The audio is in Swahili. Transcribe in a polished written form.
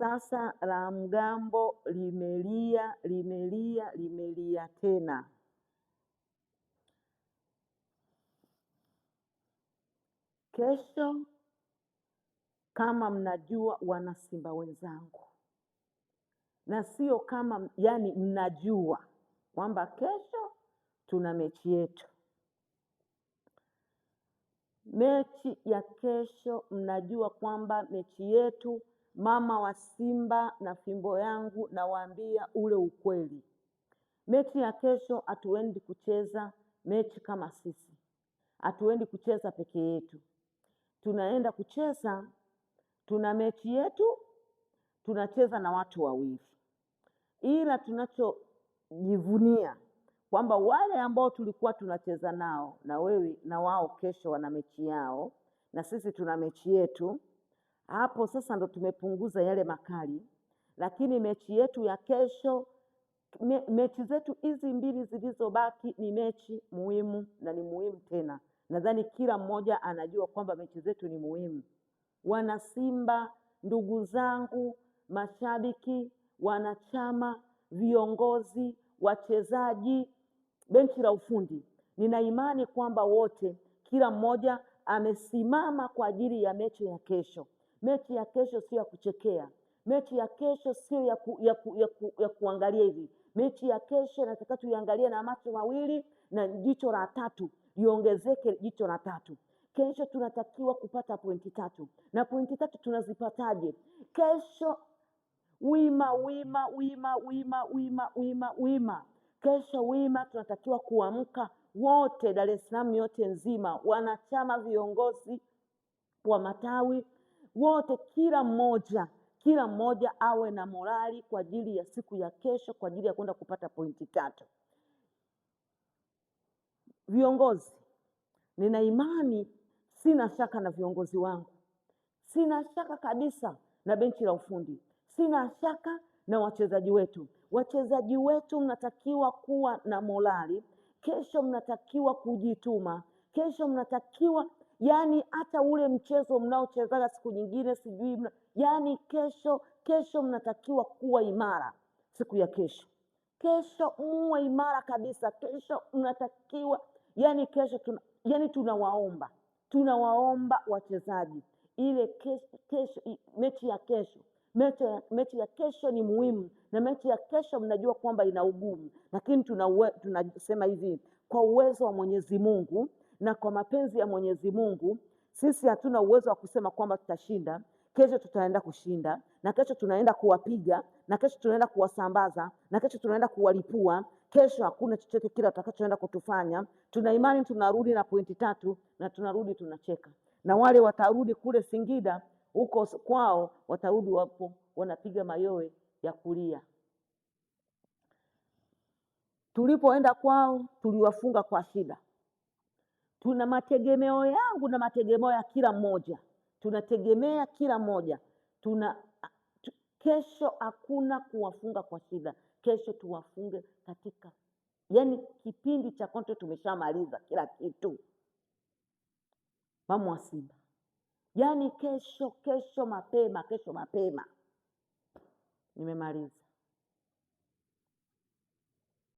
Sasa la mgambo limelia tena. Kesho, kama mnajua wana Simba wenzangu, na sio kama yani, mnajua kwamba kesho tuna mechi yetu. Mechi ya kesho, mnajua kwamba mechi yetu, mama wa Simba na fimbo yangu, nawaambia ule ukweli. Mechi ya kesho hatuendi kucheza mechi kama sisi, hatuendi kucheza peke yetu. Tunaenda kucheza, tuna mechi yetu, tunacheza na watu wawili. Ila tunachojivunia kwamba wale ambao tulikuwa tunacheza nao na wewe na wao kesho wana mechi yao na sisi tuna mechi yetu. Hapo sasa ndo tumepunguza yale makali, lakini mechi yetu ya kesho, mechi zetu hizi mbili zilizobaki ni mechi muhimu na ni muhimu tena. Nadhani kila mmoja anajua kwamba mechi zetu ni muhimu. Wana Simba, ndugu zangu, mashabiki, wanachama, viongozi, wachezaji, benchi la ufundi, nina imani kwamba wote, kila mmoja amesimama kwa ajili ya mechi ya kesho. Mechi ya kesho sio ya kuchekea. Mechi ya kesho sio ya kuangalia hivi. Mechi ya kesho nataka tuiangalie na macho mawili na jicho la tatu, liongezeke jicho la tatu. Kesho tunatakiwa kupata pointi 3. Na pointi 3 tunazipataje? Kesho wima. Kesho wima tunatakiwa kuamka wote, Dar es Salaam yote nzima, wanachama, viongozi wa matawi wote, kila mmoja awe na morali kwa ajili ya siku ya kesho, kwa ajili ya kwenda kupata pointi 3. Viongozi, nina imani, sina shaka na viongozi wangu, sina shaka kabisa na benchi la ufundi, sina shaka na wachezaji wetu. Wachezaji wetu mnatakiwa kuwa na morali. Kesho mnatakiwa kujituma. Kesho mnatakiwa, yani hata ule mchezo mnaochezaga siku nyingine sijui, yani kesho mnatakiwa kuwa imara. Siku ya kesho, kesho muwe imara kabisa. Kesho mnatakiwa, yani kesho tunawaomba wachezaji, ile kesho, mechi ya kesho ni muhimu, na mechi ya kesho mnajua kwamba ina ugumu, lakini tunasema hivi, kwa uwezo wa Mwenyezi Mungu na kwa mapenzi ya Mwenyezi Mungu, sisi hatuna uwezo wa kusema kwamba tutashinda. Kesho tutaenda kushinda, na kesho tunaenda kuwapiga, na kesho tunaenda kuwasambaza, na kesho tunaenda kuwalipua. Kesho hakuna chochote kile watakachoenda kutufanya. Tuna imani tunarudi na pointi 3, na tunarudi tunacheka. Na wale watarudi kule Singida huko kwao, watarudi wapo wanapiga mayowe ya kulia. Tulipoenda kwao tuliwafunga kwa shida. Tuna mategemeo yangu na mategemeo ya kila mmoja, tunategemea kila mmoja. Kesho hakuna kuwafunga kwa shida. Kesho tuwafunge katika, yani kipindi cha kwanza tumeshamaliza kila kitu. Mama wa Simba, yani kesho mapema, nimemaliza.